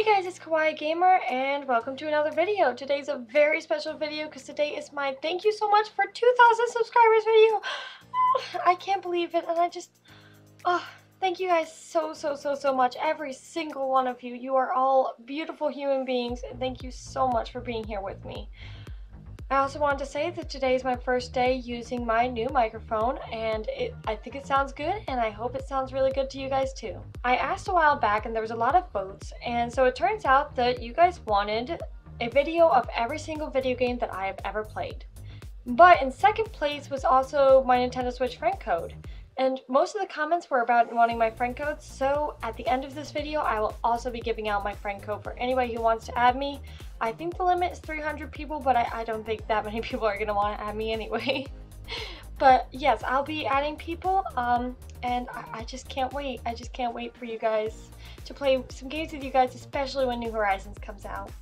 Hey guys, it's Kawaii Gamer and welcome to another video. Today's a very special video because today is my thank you so much for 2,000 subscribers video. I can't believe it, and thank you guys so much. Every single one of you. You are all beautiful human beings, and thank you so much for being here with me. I also wanted to say that today is my first day using my new microphone, and I think it sounds good, and I hope it sounds really good to you guys too. I asked a while back and there was a lot of votes, and so it turns out that you guys wanted a video of every single video game that I have ever played. But in second place was also my Nintendo Switch friend code. And most of the comments were about wanting my friend code, so at the end of this video I will also be giving out my friend code for anybody who wants to add me. I think the limit is 300 people, but I don't think that many people are going to want to add me anyway. But yes, I'll be adding people, and I just can't wait. I just can't wait for you guys to play some games with you guys, especially when New Horizons comes out.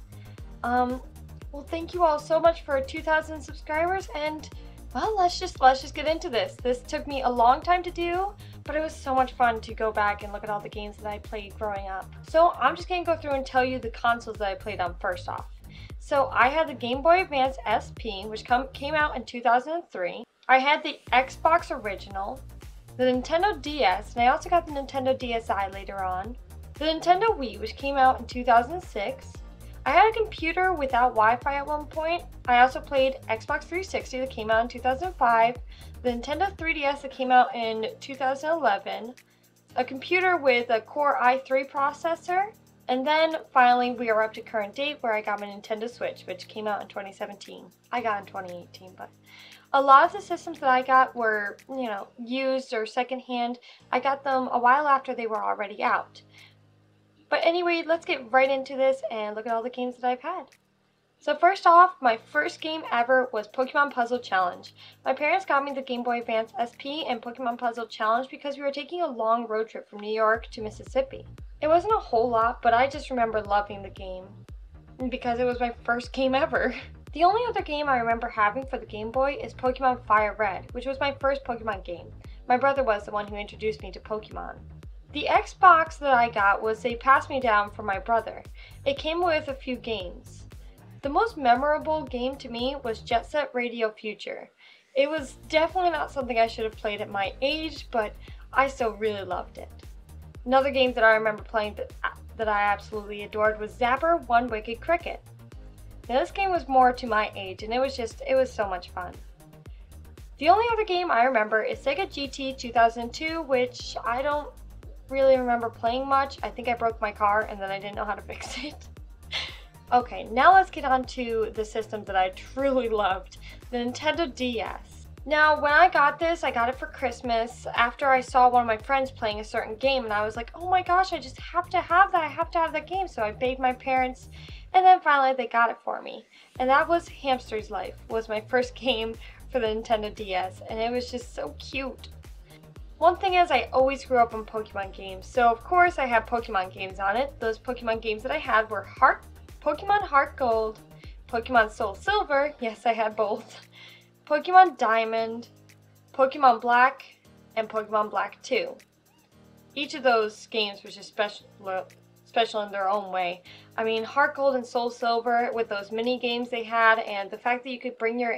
Well, thank you all so much for 2,000 subscribers, and well, let's just get into this. This took me a long time to do, but it was so much fun to go back and look at all the games that I played growing up. So I'm just gonna go through and tell you the consoles that I played on first off. So I had the Game Boy Advance SP, which came out in 2003. I had the Xbox Original, the Nintendo DS, and I also got the Nintendo DSi later on. The Nintendo Wii, which came out in 2006. I had a computer without Wi-Fi at one point. I also played Xbox 360 that came out in 2005, the Nintendo 3DS that came out in 2011, a computer with a Core i3 processor, and then finally we are up to current date where I got my Nintendo Switch, which came out in 2017. I got in 2018, but a lot of the systems that I got were, used or secondhand. I got them a while after they were already out. But anyway, let's get right into this and look at all the games that I've had. So first off, my first game ever was Pokemon Puzzle Challenge. My parents got me the Game Boy Advance SP and Pokemon Puzzle Challenge because we were taking a long road trip from New York to Mississippi. It wasn't a whole lot, but I just remember loving the game because it was my first game ever. The only other game I remember having for the Game Boy is Pokemon Fire Red, which was my first Pokemon game. My brother was the one who introduced me to Pokemon. The Xbox that I got was a pass-me-down from my brother. It came with a few games. The most memorable game to me was Jet Set Radio Future. It was definitely not something I should have played at my age, but I still really loved it. Another game that I remember playing that I absolutely adored was Zapper One Wicked Cricket. Now this game was more to my age, and it was so much fun. The only other game I remember is Sega GT 2002, which I don't really remember playing much. I think I broke my car and then I didn't know how to fix it. Okay, now let's get on to the systems that I truly loved. The Nintendo DS. Now, when I got this, I got it for Christmas after I saw one of my friends playing a certain game, and I was like, oh my gosh, I just have to have that. I have to have that game. So I begged my parents, and then finally they got it for me. And that was Hamster's Life, was my first game for the Nintendo DS, and it was just so cute. One thing is, I always grew up on Pokemon games, so of course I had Pokemon games on it. Those Pokemon games that I had were Pokemon Heart Gold, Pokemon Soul Silver, yes I had both, Pokemon Diamond, Pokemon Black, and Pokemon Black 2. Each of those games was just special in their own way. I mean, Heart Gold and Soul Silver with those mini games they had, and the fact that you could bring your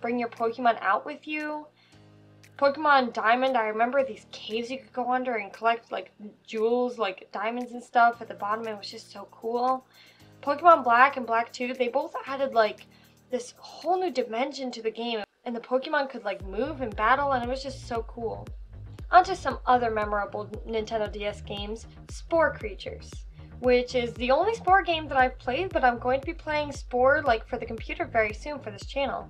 Pokemon out with you. Pokemon Diamond, I remember these caves you could go under and collect like jewels, like diamonds and stuff at the bottom. It was just so cool. Pokemon Black and Black 2, they both added like this whole new dimension to the game, and the Pokemon could like move and battle, and it was just so cool. On to some other memorable Nintendo DS games, Spore Creatures, which is the only Spore game that I've played, but I'm going to be playing Spore like for the computer very soon for this channel.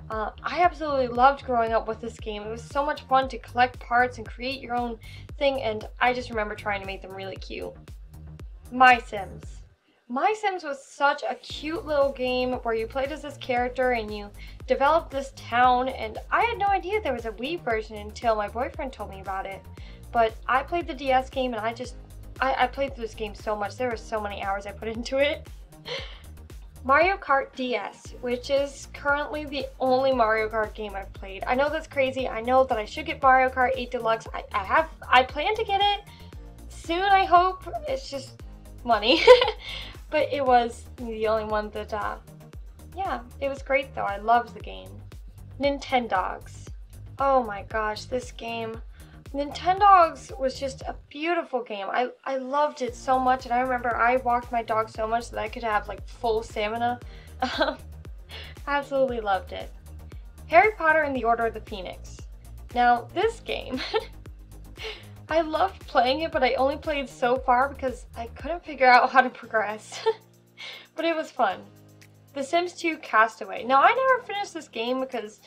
I absolutely loved growing up with this game. It was so much fun to collect parts and create your own thing, and I just remember trying to make them really cute. My Sims. My Sims was such a cute little game where you played as this character and you developed this town, and I had no idea there was a Wii version until my boyfriend told me about it. But I played the DS game, and I played through this game so much. There were so many hours I put into it. Mario Kart DS, which is currently the only Mario Kart game I've played. I know that's crazy. I know that I should get Mario Kart 8 Deluxe. I plan to get it soon, I hope. It's just money. But it was the only one that, yeah, it was great though. I loved the game. Nintendogs. Oh my gosh, this game. Nintendogs was just a beautiful game. I loved it so much, and I remember I walked my dog so much that I could have like full stamina. Absolutely loved it. Harry Potter and the Order of the Phoenix. Now, this game, I loved playing it, but I only played so far because I couldn't figure out how to progress. But it was fun. The Sims 2 Castaway. Now, I never finished this game because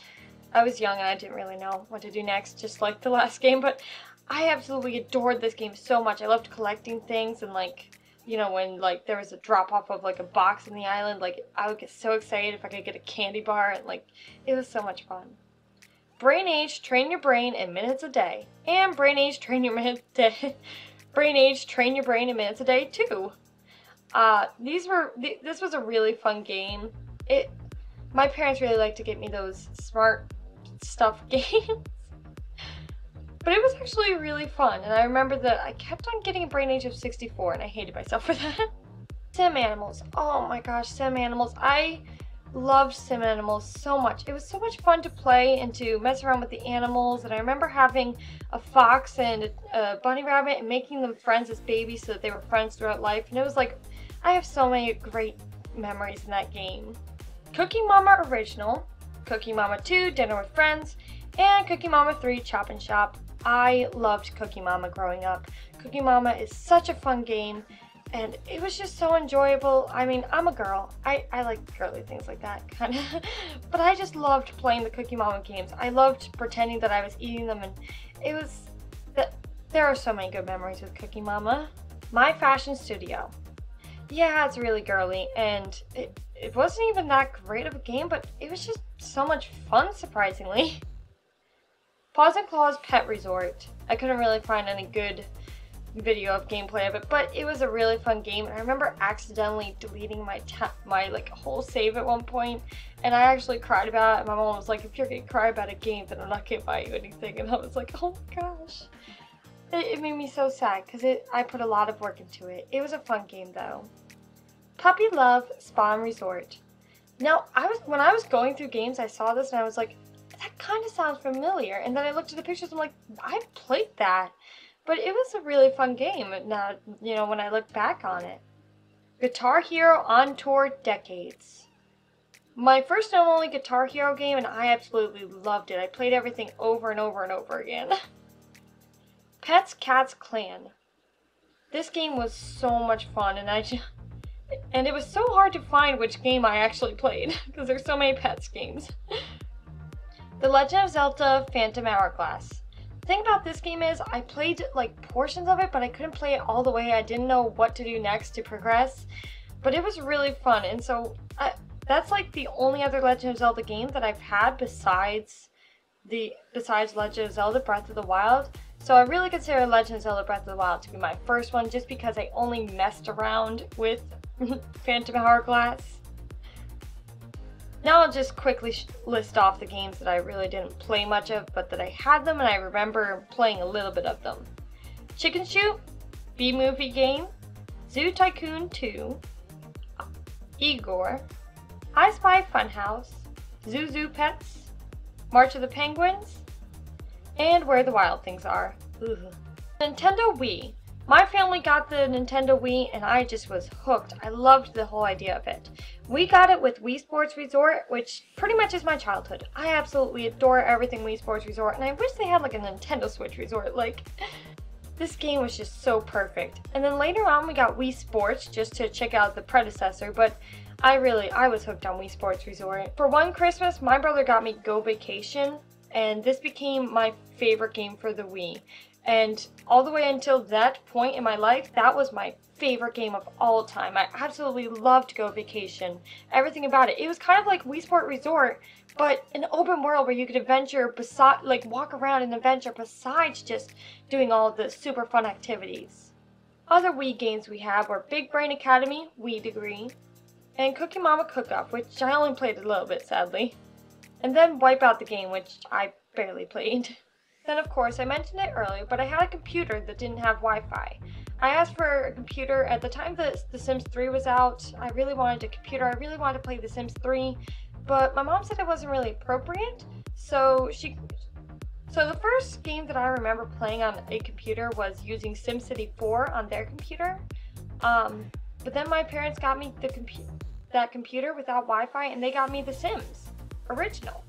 I was young and I didn't really know what to do next, just like the last game, but I absolutely adored this game so much. I loved collecting things, and like, you know, when like there was a drop off of like a box in the island, like I would get so excited if I could get a candy bar, and like it was so much fun. Brain Age, Train Your Brain in Minutes a Day, and Brain Age, Train Your Brain Age, Train Your Brain in Minutes a Day too. This was a really fun game. My parents really liked to get me those smart stuff games. But it was actually really fun, and I remember that I kept on getting a Brain Age of 64, and I hated myself for that. Sim Animals. Oh my gosh, Sim Animals. I loved Sim Animals so much. It was so much fun to play and to mess around with the animals, and I remember having a fox and a bunny rabbit and making them friends as babies so that they were friends throughout life, and it was like, I have so many great memories in that game. Cookie Mama Original, Cookie Mama 2, Dinner with Friends, and Cookie Mama 3, Chop and Shop. I loved Cookie Mama growing up. Cookie Mama is such a fun game, and it was just so enjoyable. I mean, I'm a girl. I like girly things like that, kind of. But I just loved playing the Cookie Mama games. I loved pretending that I was eating them, and it was... There are so many good memories with Cookie Mama. My Fashion Studio. Yeah, it's really girly, and it wasn't even that great of a game, but it was just so much fun, surprisingly. Paws and Claws Pet Resort. I couldn't really find any good video of gameplay of it, but it was a really fun game, and I remember accidentally deleting my like whole save at one point, and I actually cried about it, and my mom was like, if you're gonna cry about a game, then I'm not gonna buy you anything, and I was like, oh my gosh. It made me so sad, because I put a lot of work into it. It was a fun game, though. Puppy Love Spa and Resort. Now, when I was going through games, I saw this, and I was like, that kind of sounds familiar, and then I looked at the pictures, and I'm like, I've played that. But it was a really fun game, now, you know, when I look back on it. Guitar Hero On Tour Decades. My first and only Guitar Hero game, and I absolutely loved it. I played everything over and over and over again. Pets Cats Clan. This game was so much fun, and it was so hard to find which game I actually played, because there's so many Pets games. The Legend of Zelda Phantom Hourglass. The thing about this game is, I played like portions of it, but I couldn't play it all the way. I didn't know what to do next to progress, but it was really fun, and so that's like the only other Legend of Zelda game that I've had besides Legend of Zelda Breath of the Wild. So I really consider Legend of Zelda Breath of the Wild to be my first one, just because I only messed around with Phantom Hourglass. Now I'll just quickly list off the games that I really didn't play much of, but that I had them and I remember playing a little bit of them. Chicken Shoot, B-Movie Game, Zoo Tycoon 2, Igor, I Spy Funhouse, Zoo Zoo Pets, March of the Penguins, and Where the Wild Things Are. Ugh. Nintendo Wii. My family got the Nintendo Wii and I just was hooked. I loved the whole idea of it. We got it with Wii Sports Resort, which pretty much is my childhood. I absolutely adore everything Wii Sports Resort, and I wish they had like a Nintendo Switch Resort. Like, this game was just so perfect. And then later on we got Wii Sports just to check out the predecessor, but I was hooked on Wii Sports Resort. For one Christmas, my brother got me Go Vacation, and this became my favorite game for the Wii. And all the way until that point in my life, that was my favorite game of all time. I absolutely loved Go Vacation. Everything about it. It was kind of like Wii Sport Resort, but an open world where you could adventure like walk around and adventure besides just doing all the super fun activities. Other Wii games we have were Big Brain Academy, Wii Degree, and Cookie Mama Cook Up, which I only played a little bit, sadly. And then Wipeout the Game, which I barely played. Then, of course, I mentioned it earlier, but I had a computer that didn't have Wi-Fi. I asked for a computer at the time that The Sims 3 was out. I really wanted a computer. I really wanted to play The Sims 3, but my mom said it wasn't really appropriate. So the first game that I remember playing on a computer was using SimCity 4 on their computer. But then my parents got me that computer without Wi-Fi, and they got me The Sims original.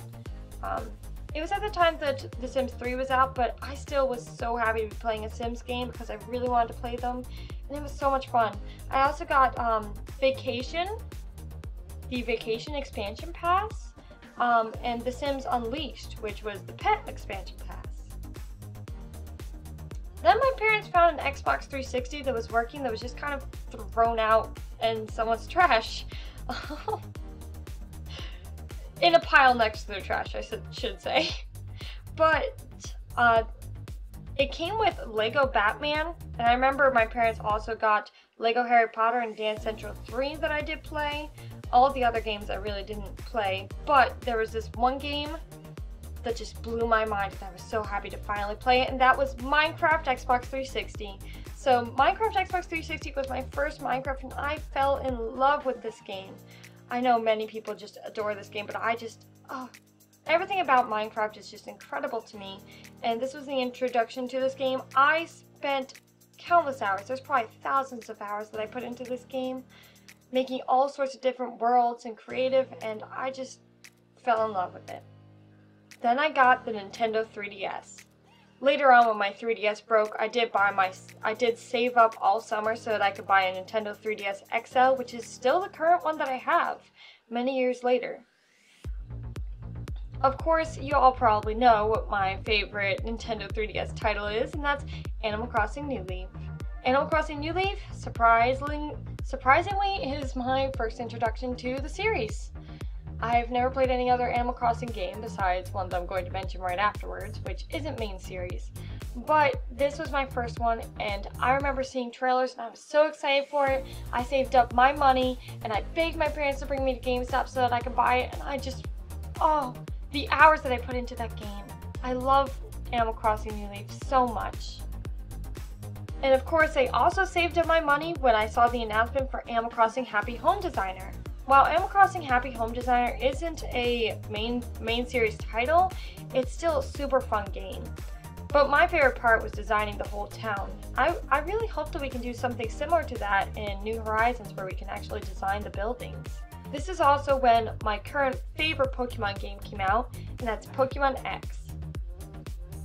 It was at the time that The Sims 3 was out, but I still was so happy to be playing a Sims game because I really wanted to play them, and it was so much fun. I also got Vacation, the Vacation expansion pass, and The Sims Unleashed, which was the pet expansion pass. Then my parents found an Xbox 360 that was working, that was just kind of thrown out in someone's trash. In a pile next to their trash, I should say. But it came with Lego Batman, and I remember my parents also got Lego Harry Potter and Dance Central 3 that I did play. All the other games I really didn't play, but there was this one game that just blew my mind, and I was so happy to finally play it, and that was Minecraft Xbox 360. So Minecraft Xbox 360 was my first Minecraft, and I fell in love with this game. I know many people just adore this game, but I just, everything about Minecraft is just incredible to me, and this was the introduction to this game. I spent countless hours, there's probably thousands of hours that I put into this game, making all sorts of different worlds and creative, and I just fell in love with it. Then I got the Nintendo 3DS. Later on, when my 3DS broke, I did save up all summer so that I could buy a Nintendo 3DS XL, which is still the current one that I have many years later. Of course, you all probably know what my favorite Nintendo 3DS title is, and that's Animal Crossing New Leaf. Animal Crossing New Leaf, surprisingly, is my first introduction to the series. I've never played any other Animal Crossing game besides ones I'm going to mention right afterwards, which isn't main series. But this was my first one, and I remember seeing trailers, and I was so excited for it. I saved up my money, and I begged my parents to bring me to GameStop so that I could buy it, and I just, the hours that I put into that game. I love Animal Crossing New Leaf so much. And of course, I also saved up my money when I saw the announcement for Animal Crossing Happy Home Designer. While Animal Crossing Happy Home Designer isn't a main series title, it's still a super fun game. But my favorite part was designing the whole town. I really hope that we can do something similar to that in New Horizons, where we can actually design the buildings. This is also when my current favorite Pokemon game came out, and that's Pokemon X.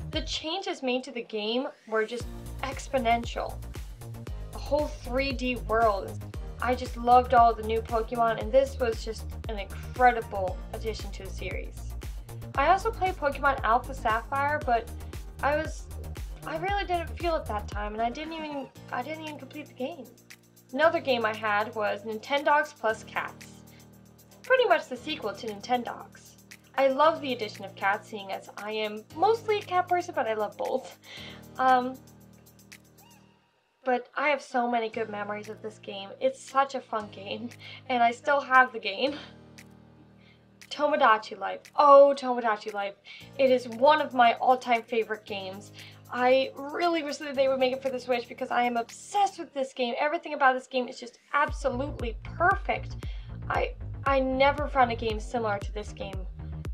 The changes made to the game were just exponential. The whole 3D world. I just loved all the new Pokemon, and this was just an incredible addition to the series. I also played Pokemon Alpha Sapphire, but I really didn't feel it that time, and I didn't even complete the game. Another game I had was Nintendogs Plus Cats. Pretty much the sequel to Nintendogs. I love the addition of cats, seeing as I am mostly a cat person, but I love both. But I have so many good memories of this game. It's such a fun game, and I still have the game. Tomodachi Life. Oh, Tomodachi Life. It is one of my all-time favorite games. I really wish that they would make it for the Switch because I am obsessed with this game. Everything about this game is just absolutely perfect. I never found a game similar to this game.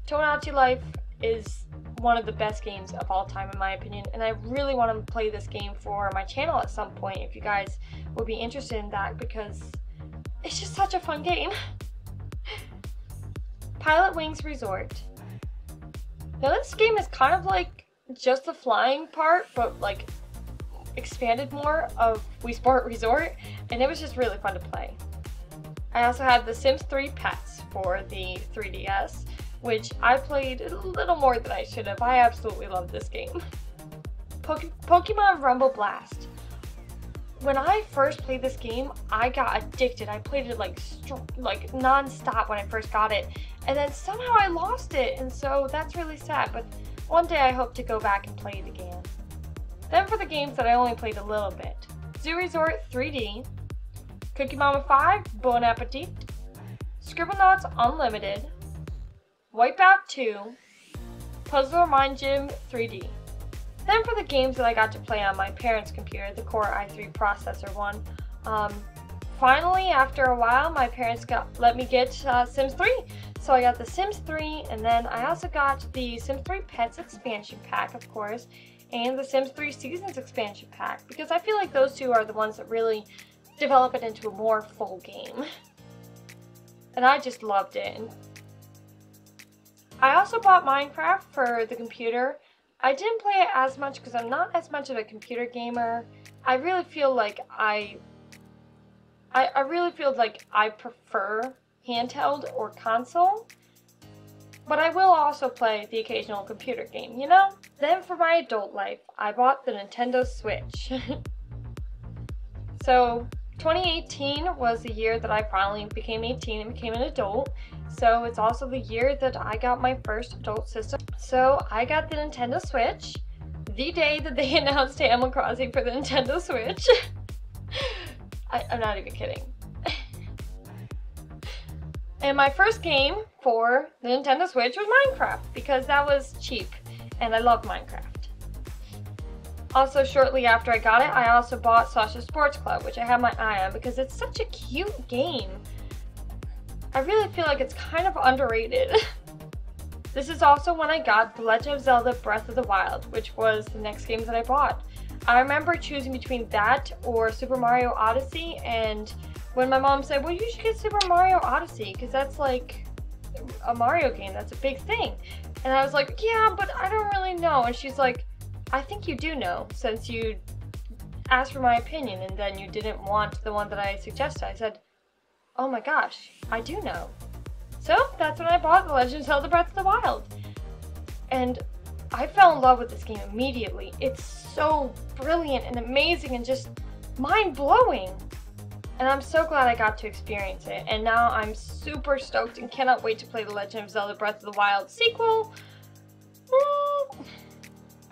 Tomodachi Life is one of the best games of all time in my opinion, and I really want to play this game for my channel at some point if you guys would be interested in that, because it's just such a fun game. Pilot Wings Resort. Now this game is kind of like just the flying part, but like expanded more of Wii Sport Resort, and it was just really fun to play. I also had The Sims 3 Pets for the 3DS, which I played a little more than I should have. I absolutely love this game. Pokemon Rumble Blast. When I first played this game, I got addicted. I played it like non-stop when I first got it, and then somehow I lost it, and so that's really sad, but one day I hope to go back and play it again. Then for the games that I only played a little bit. Zoo Resort 3D, Cookie Mama 5, Bon Appetit, Scribblenauts Unlimited, Wipeout 2, Puzzler Mind Gym 3D. Then for the games that I got to play on my parents' computer, the Core i3 processor one, finally, after a while, my parents let me get Sims 3. So I got the Sims 3, and then I also got the Sims 3 Pets expansion pack, of course, and the Sims 3 Seasons expansion pack, because I feel like those two are the ones that really develop it into a more full game. And I just loved it. I also bought Minecraft for the computer. I didn't play it as much because I'm not as much of a computer gamer. I really feel like I prefer handheld or console. But I will also play the occasional computer game, you know? Then for my adult life, I bought the Nintendo Switch. So 2018 was the year that I finally became 18 and became an adult. So it's also the year that I got my first adult system. So I got the Nintendo Switch the day that they announced Animal Crossing for the Nintendo Switch. I'm not even kidding. And my first game for the Nintendo Switch was Minecraft, because that was cheap, and I love Minecraft. Also, shortly after I got it, I also bought Sasha Sports Club, which I have my eye on, because it's such a cute game. I really feel like it's kind of underrated. This is also when I got The Legend of Zelda Breath of the Wild, which was the next game that I bought. I remember choosing between that or Super Mario Odyssey, and when my mom said, well, you should get Super Mario Odyssey, because that's like a Mario game, that's a big thing. And I was like, yeah, but I don't really know. And she's like, I think you do know, since you asked for my opinion and then you didn't want the one that I suggested. I said, oh my gosh, I do know. So that's when I bought The Legend of Zelda Breath of the Wild. And I fell in love with this game immediately. It's so brilliant and amazing and just mind-blowing. And I'm so glad I got to experience it. And now I'm super stoked and cannot wait to play The Legend of Zelda Breath of the Wild sequel.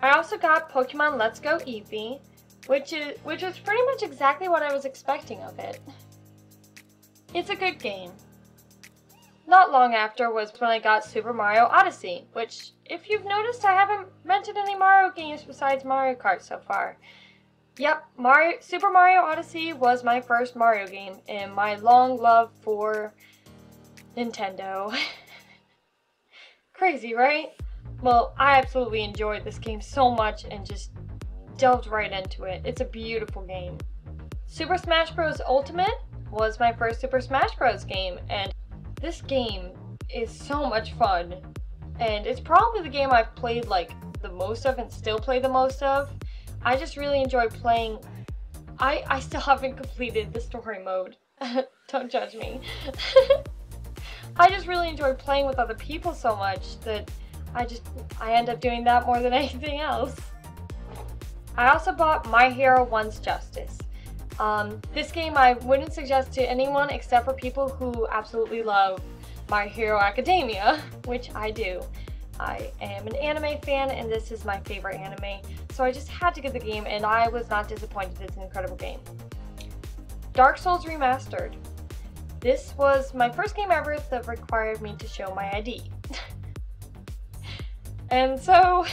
I also got Pokemon Let's Go Eevee, which was pretty much exactly what I was expecting of it. It's a good game. Not long after was when I got Super Mario Odyssey, which, if you've noticed, I haven't mentioned any Mario games besides Mario Kart so far. Yep, Super Mario Odyssey was my first Mario game, and my long love for Nintendo. Crazy, right? Well, I absolutely enjoyed this game so much and just delved right into it. It's a beautiful game. Super Smash Bros. Ultimate was my first Super Smash Bros. Game, and this game is so much fun. And it's probably the game I've played like the most of and still play the most of. I just really enjoy playing. I still haven't completed the story mode. Don't judge me. I just really enjoy playing with other people so much that I end up doing that more than anything else. I also bought My Hero One's Justice. This game I wouldn't suggest to anyone except for people who absolutely love My Hero Academia, which I do. I am an anime fan and this is my favorite anime, so I just had to get the game and I was not disappointed. It's an incredible game. Dark Souls Remastered. This was my first game ever that required me to show my ID. And so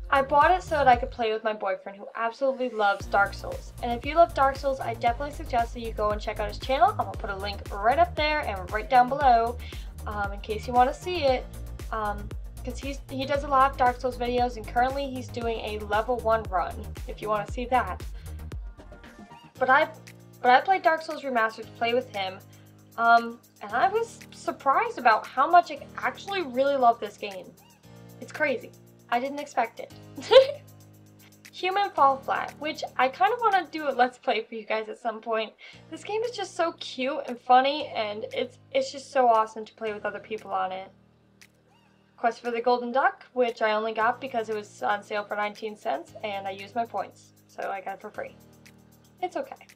I bought it so that I could play with my boyfriend who absolutely loves Dark Souls. And if you love Dark Souls, I definitely suggest that you go and check out his channel. I'm going to put a link right up there and right down below in case you want to see it. Because he does a lot of Dark Souls videos and currently he's doing a level 1 run if you want to see that. But I played Dark Souls Remastered to play with him. And I was surprised about how much I actually really love this game. It's crazy. I didn't expect it. Human Fall Flat, which I kind of want to do a Let's Play for you guys at some point. This game is just so cute and funny, and it's just so awesome to play with other people on it. Quest for the Golden Duck, which I only got because it was on sale for 19 cents, and I used my points, so I got it for free. It's okay.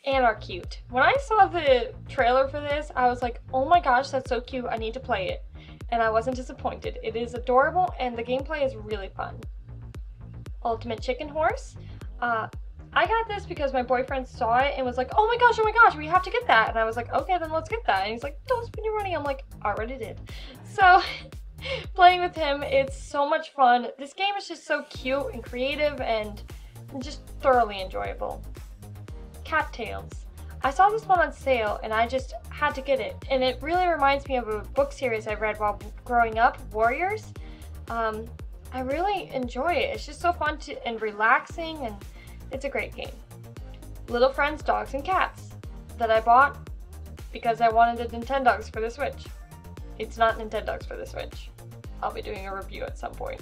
And are cute. When I saw the trailer for this, I was like, oh my gosh, that's so cute, I need to play it. And I wasn't disappointed. It is adorable and the gameplay is really fun. Ultimate Chicken Horse. I got this because my boyfriend saw it and was like, oh my gosh, we have to get that. And I was like, okay, then let's get that. And he's like, don't spend your money. I'm like, already did. So Playing with him, it's so much fun. This game is just so cute and creative and just thoroughly enjoyable. Cattails. I saw this one on sale and I just had to get it. And it really reminds me of a book series I read while growing up, Warriors. I really enjoy it. It's just so fun and relaxing, and it's a great game. Little Friends, Dogs and Cats that I bought because I wanted a Nintendogs for the Switch. It's not Nintendogs for the Switch. I'll be doing a review at some point.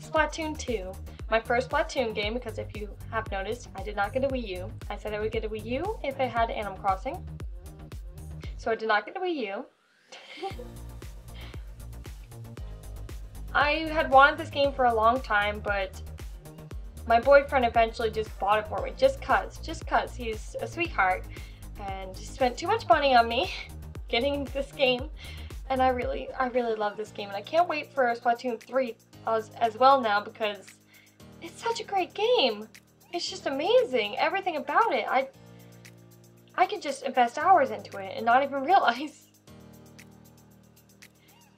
Splatoon 2. My first Splatoon game, because if you have noticed, I did not get a Wii U. I said I would get a Wii U if I had Animal Crossing. So I did not get a Wii U. I had wanted this game for a long time, but my boyfriend eventually just bought it for me, just cause he's a sweetheart and just spent too much money on me getting this game, and I really love this game, and I can't wait for Splatoon 3 as well now, because it's such a great game. It's just amazing, everything about it. I could just invest hours into it and not even realize.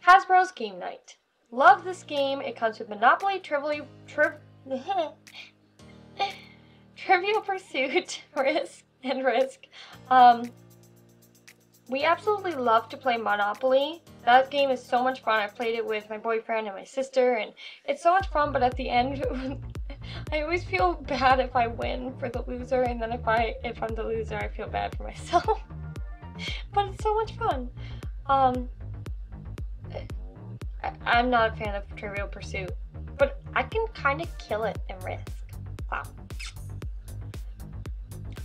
Hasbro's Game Night. Love this game. It comes with Monopoly, Trivial Pursuit, Risk. We absolutely love to play Monopoly. That game is so much fun. I've played it with my boyfriend and my sister, and it's so much fun, but at the end, I always feel bad if I win for the loser, and then if I'm the loser, I feel bad for myself. But it's so much fun. I'm not a fan of Trivial Pursuit, but I can kind of kill it in Risk. Wow.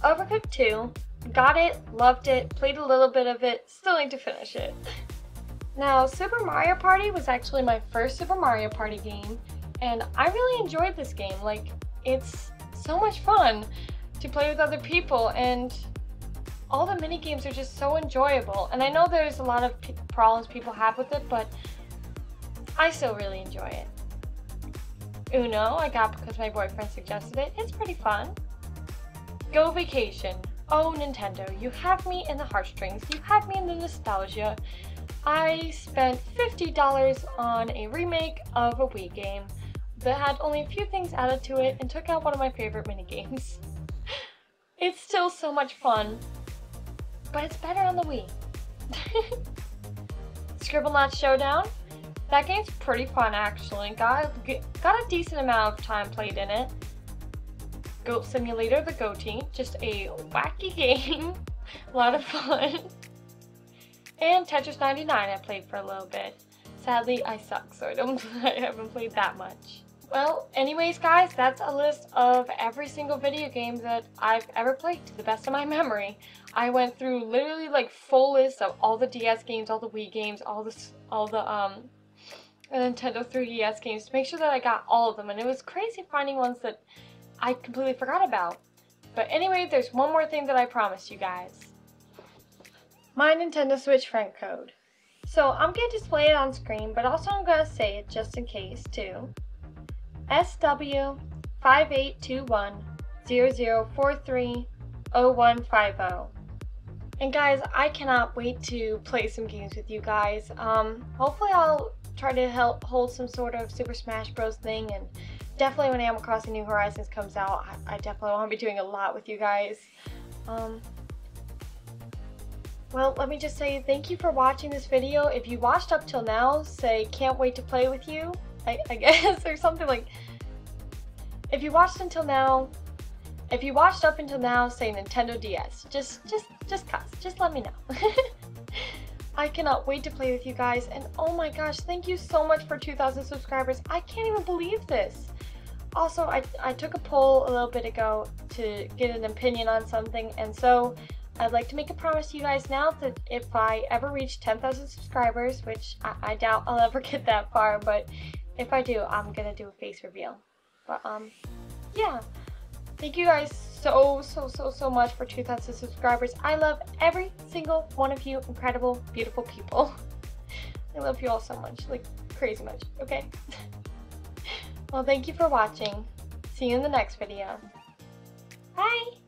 Overcooked 2. Got it, loved it, played a little bit of it, still need to finish it. Now, Super Mario Party was actually my first Super Mario Party game, and I really enjoyed this game. Like, it's so much fun to play with other people, and all the mini games are just so enjoyable. And I know there's a lot of problems people have with it, but I still really enjoy it. Uno, I got because my boyfriend suggested it. It's pretty fun. Go Vacation. Oh, Nintendo, you have me in the heartstrings. You have me in the nostalgia. I spent $50 on a remake of a Wii game that had only a few things added to it and took out one of my favorite minigames. It's still so much fun, but it's better on the Wii. Scribblenauts Showdown. That game's pretty fun, actually. Got a decent amount of time played in it. Goat Simulator, the Goatee, just a wacky game, a lot of fun. And Tetris 99 I played for a little bit. Sadly, I suck, so I haven't played that much. Well, anyways guys, that's a list of every single video game that I've ever played to the best of my memory. I went through literally like full list of all the DS games, all the Wii games, all the Nintendo 3DS games to make sure that I got all of them, and it was crazy finding ones that I completely forgot about. But anyway, there's one more thing that I promised you guys. My Nintendo Switch friend code. So I'm going to display it on screen, but also I'm going to say it just in case too. SW582100430150. And guys, I cannot wait to play some games with you guys. Hopefully I'll try to help hold some sort of Super Smash Bros. Thing, and definitely when Animal Crossing New Horizons comes out, I definitely want to be doing a lot with you guys. Well, let me just say thank you for watching this video. If you watched up till now, say can't wait to play with you, I guess, or something like. If you watched up until now, say Nintendo DS. Just let me know. I cannot wait to play with you guys, and oh my gosh, thank you so much for 2,000 subscribers. I can't even believe this. Also, I took a poll a little bit ago to get an opinion on something, and so I'd like to make a promise to you guys now that if I ever reach 10,000 subscribers, which I doubt I'll ever get that far, but if I do, I'm gonna do a face reveal. But yeah, thank you guys so much for 2,000 subscribers. I love every single one of you incredible, beautiful people. I love you all so much, like crazy much, okay? Well, thank you for watching. See you in the next video. Bye!